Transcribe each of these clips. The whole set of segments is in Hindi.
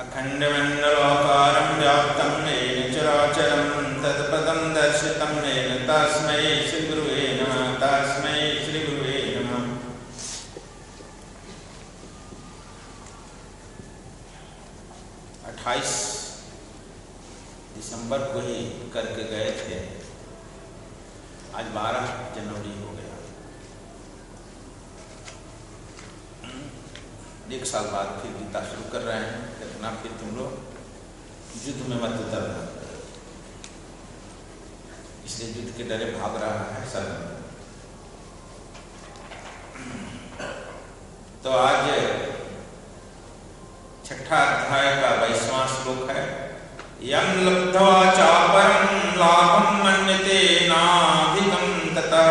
अखण्डमण्डलाकारं व्याप्तं येन चराचरं तत्पदं दर्शितं येन तस्मै श्रीगुरुवे नमः। तस्मै श्रीगुरुवे नमः। दिसंबर को ही करके गए थे, आज 12 जनवरी हो गया। एक साल बाद फिर गीता शुरू कर रहे हैं। कितना फिर तुम लोग युद्ध में मत उतरना, इसलिए युद्ध के डरे भाग रहा है सब। तो आज 6ठा अध्याय का 22वां श्लोक है। यं लब्ध्वा चापरं लाभं मन्यते नाधिकं ततः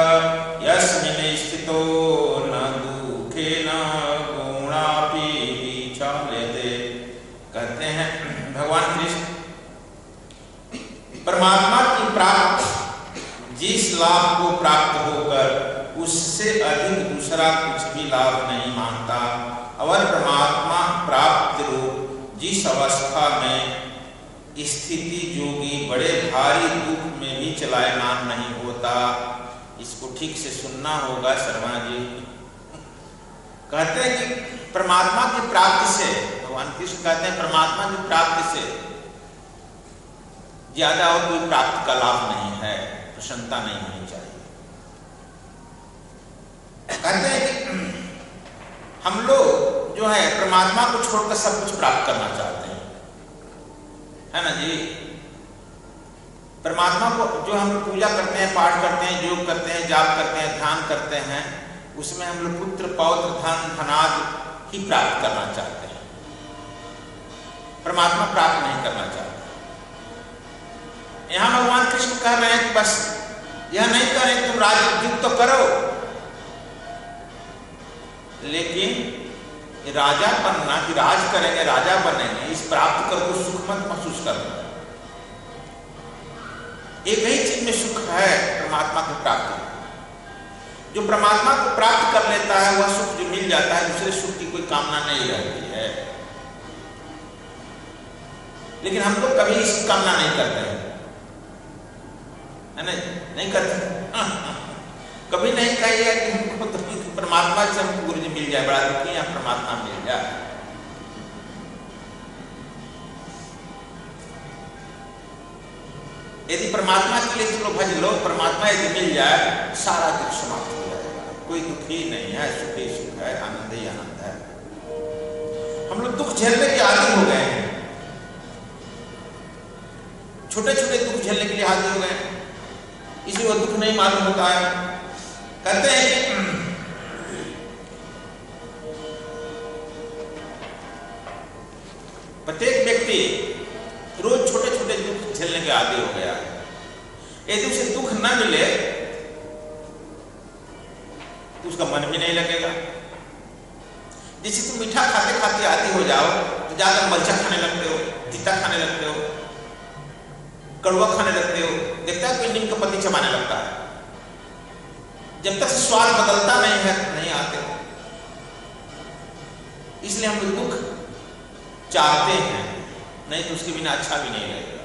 यस्मिन् स्थितो न दुःखेन गुणापि विचाल्यते। कहते हैं भगवान कृष्ण परमात्मा की प्राप्ति जिस लाभ को प्राप्त होकर उससे अधिक दूसरा कुछ भी लाभ नहीं मानता, और परमात्मा प्राप्त रूप जिस अवस्था में स्थिति जोगी बड़े भारी दुख में भी चलायमान नहीं होता। इसको ठीक से सुनना होगा शर्मा जी। कहते हैं कि परमात्मा की प्राप्ति से, भगवान कृष्ण कहते हैं परमात्मा की प्राप्ति से ज्यादा और कोई प्राप्ति का लाभ नहीं है, प्रसन्नता नहीं होनी चाहिए। कहते हैं कि हम लोग जो है परमात्मा को छोड़कर सब कुछ प्राप्त करना चाहते हैं, है ना जी। परमात्मा को जो हम पूजा करते हैं, पाठ करते हैं, योग करते हैं, जाप करते हैं, ध्यान करते हैं, उसमें हम लोग पुत्र पौत्र धन धनाद ही प्राप्त करना चाहते हैं, परमात्मा प्राप्त नहीं करना चाहते। यहां भगवान कृष्ण कह रहे हैं कि बस यह नहीं करें तुम राजयुद्ध तो करो, लेकिन राजा बनना कि राज करेंगे, राजा बनेंगे, इस प्राप्त कर को सुख मत महसूस करना। एक ही चीज में सुख है, परमात्मा की प्राप्ति। जो परमात्मा को प्राप्त कर लेता है वह सुख जो मिल जाता है, दूसरे सुख की कोई कामना नहीं रहती है। लेकिन हम लोग कभी इसकी कामना नहीं करते हैं, है ना? नहीं करते। कभी नहीं कहिए कि हमको तो परमात्मा से हमको गुरु जी मिल जाए, बड़ा दुखी है परमात्मा मिल जाए। यदि परमात्मा के लिए चलो भज लो, परमात्मा यदि मिल जाए सारा दुख समाप्त हो जाएगा। कोई दुख ही नहीं है, सुख ही सुख है, आनंद ही आनंद है। हम लोग दुख झेलने के आदी हो गए हैं, छोटे छोटे दुख झेलने के लिए आदी हो गए हैं, इसलिए वो दुख नहीं मालूम होता है। कहते हैं कि प्रत्येक व्यक्ति रोज छोटे छोटे दुख झेलने के आदी हो गया है। यदि उसे दुख न मिले तो उसका मन भी नहीं लगेगा। जैसे तुम मीठा खाते खाते आदी हो जाओ तो ज्यादा मरचा खाने लगते हो, तीता खाने लगते हो, कड़वा खाने लगते हो। देखता है कोई नीम का पत्ती चबाने लगता है, जब तक स्वाद बदलता नहीं है नहीं आते हो। इसलिए हम लोग दुख चाहते हैं, नहीं तो उसके बिना अच्छा भी नहीं लगेगा।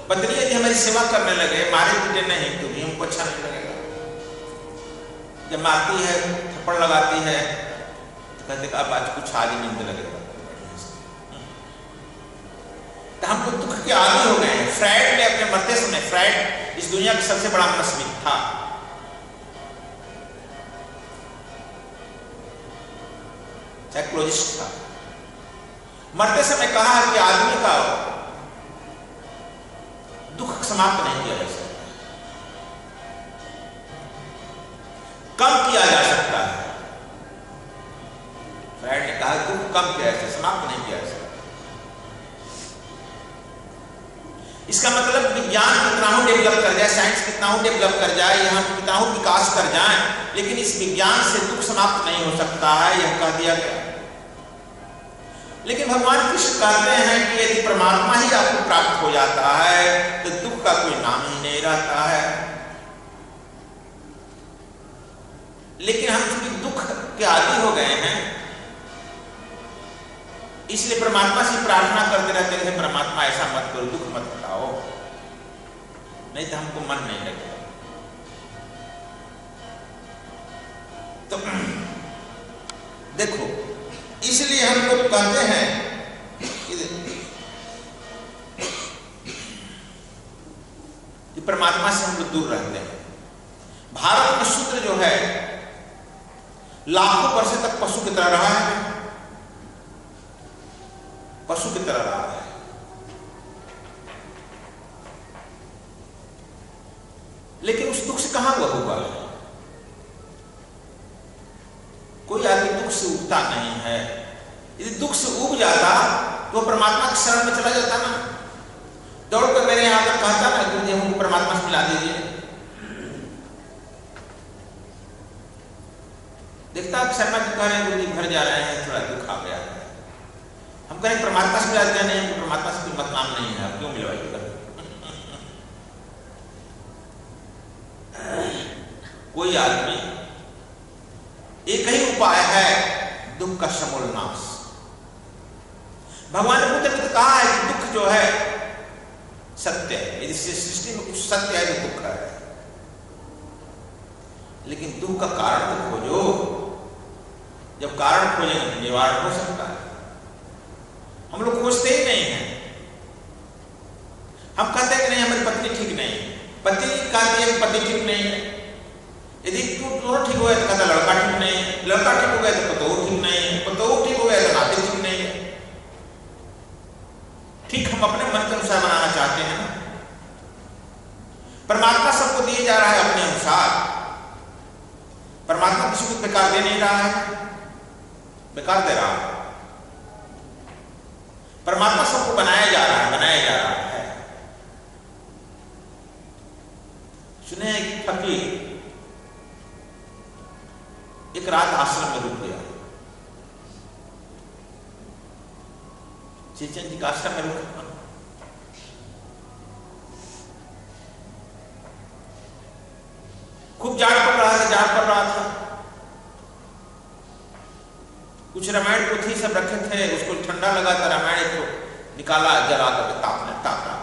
पत्नी यदि हमारी सेवा करने लगे, मारे पीटे नहीं, तो भी हमको अच्छा नहीं लगेगा। जब मारती है, थप्पड़ लगाती है, तो कहते अब आज कुछ आज नींद लगेगा। तो हम लोग दुख के आदी हो गए हैं। फ्रायड ने अपने मरते समय, फ्रायड इस दुनिया का सबसे बड़ा मनस्विक था, साइकोलॉजिस्ट था। मरते समय कहा कि आदमी का दुख समाप्त नहीं किया जा सकता, कम किया जा सकता है। फ्रायड ने कहा दुख कम किया जा सकता, समाप्त नहीं किया जा सकता। इसका मतलब विज्ञान कितना हो डेवलप कर जाए, साइंस कितना हो डेवलप कर जाए, यहाँ कितना हो विकास कर जाए, लेकिन इस विज्ञान से दुख समाप्त नहीं हो सकता है, यह कह दिया गया। लेकिन भगवान कृष्ण कहते हैं कि यदि परमात्मा ही आपको प्राप्त हो जाता है तो दुख का कोई नाम ही नहीं रहता है। लेकिन हम चूंकि दुख के आदी हो गए हैं, इसलिए परमात्मा से प्रार्थना करते रहते हैं, परमात्मा ऐसा मत करो, दुख मत हटाओ, नहीं तो हमको मन नहीं लगेगा। तो देखो, इसलिए हम लोग कहते हैं कि परमात्मा से हम लोग दूर रहते हैं। भारत में शूद्र जो है लाखों वर्ष तक पशु की तरह रहा है, पशु की तरह रहा है। लेकिन उस दुख से कहां वह हुआ है? कोई आदमी दुख से उगता नहीं है। यदि दुख से उग जाता तो परमात्मा की शरण में चला जाता ना, दौड़ कर मेरे यहां तक कहता ना, गुरु जी हमको परमात्मा से मिला दीजिए। देखता शर्मा जी कह रहे हैं गुरु जी घर जा रहे हैं, थोड़ा दुख आ गया है। हम कहें परमात्मा से मिला देते नहीं, परमात्मा से कोई मतलब नहीं है, क्यों मिलवाइएगा? कोई आदमी, एक ही उपाय है दुख का समूल नाश। भगवान बुद्ध ने तो कहा है कि दुख जो है सत्य है, यदि सृष्टि में कुछ सत्य है तो दुख है, लेकिन दुख का कारण तो खोजो। जब कारण खोजेंगे तो निवारण हो सकता है। हम लोग खोजते ही नहीं है। हम कहते हैं कि नहीं हमारी पत्नी ठीक नहीं है, पत्नी कहती है कि पति ठीक नहीं है। यदि दोनों ठीक हो गए तो कहता लड़का ठीक नहीं है, लड़का ठीक हो गया तो पतोह ठीक नहीं है, पतोह ठीक हो गया तो नाते ठीक नहीं है। ठीक हम अपने मन के अनुसार बनाना चाहते हैं ना। परमात्मा सबको दिए जा रहा है अपने अनुसार। परमात्मा किसी को बेकार दे नहीं रहा है, बेकार दे रहा है। परमात्मा सबको बनाया जा रहा है, बनाया जा रहा है। सुने एक फकीर एक रात आश्रम में रुक गया। चेतन जी का आश्रम में रुका। खूब जाड़ पड़ रहा था, जाड़ पड़ रहा था। कुछ रामायण पोथी सब रखे थे, उसको ठंडा लगा था, रामायण को निकाला, जला कर ताप रहा था।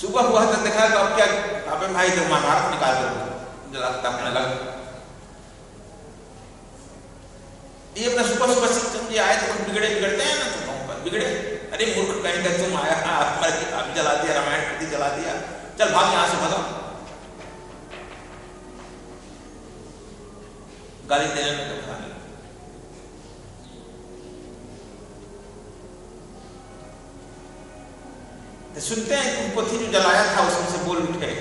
सुबह हुआ तो देखा तो अब क्या, अबे भाई तो महाभारत निकाल कर तापने लगा। ये अपना सुबह सुबह सिस्टम जी आए तो खुद बिगड़ते हैं ना, तुम बिगड़े। अरे मूर्ख कहीं का तुम आया, अब जला दिया, रामायण पोथी जला दिया, चल भाग यहां से, भागो। गाली देने में तो भाग। तो सुनते हैं पोथी जो जलाया था उसमें से बोल उठे,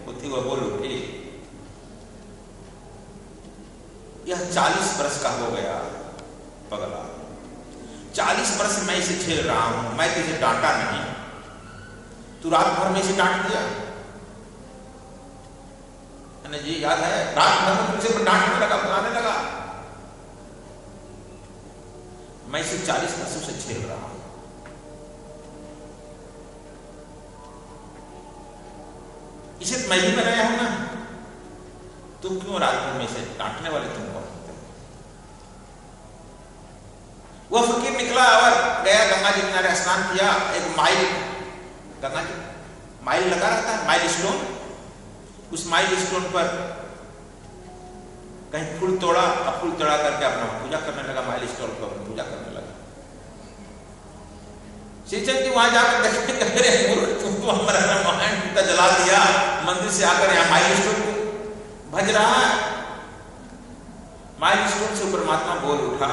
पोथी वो बोल उठी, यह 40 वर्ष का हो गया पगला, 40 वर्ष मैं इसे झेल रहा हूं, मैं तुझे डांटा नहीं, तू रात भर में इसे डांट दिया। जी याद है, रात भर में तुझे डांटने लगा, बुलाने लगा। मैं इसे 40 वर्षों से झेल रहा हूं। इसे मैं भी बनाया हूं ना, तुम क्यों रात भर में इसे डांटने वाले तुम कौन होते हो? वह फकीर निकला और गया गंगा जी किनारे, स्नान किया। एक माइल, गंगा जी माइल लगा रहता है, माइल स्टोन, उस माइल स्टोन पर कहीं फूल तोड़ा, अब फूल तोड़ा करके अपना पूजा करने लगा, माइल स्टोन पर अपनी पूजा करने लगा। श्रीचंद जी वहां जाकर देखते, तुम तो हमारा रामायण गीता जला दिया, मंदिर से आकर यहाँ माइल स्टोन को भज रहा है। माइल स्टोन से परमात्मा बोल उठा,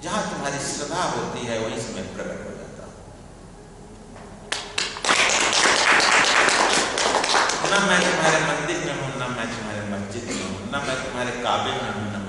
जहां तुम्हारी श्रद्धा होती है वहीं से मैं प्रकट हो जाता हूं। ना मैं तुम्हारे मंदिर में हूं, ना मैं तुम्हारे मस्जिद में हूं, ना मैं तुम्हारे काबे में हूं, ना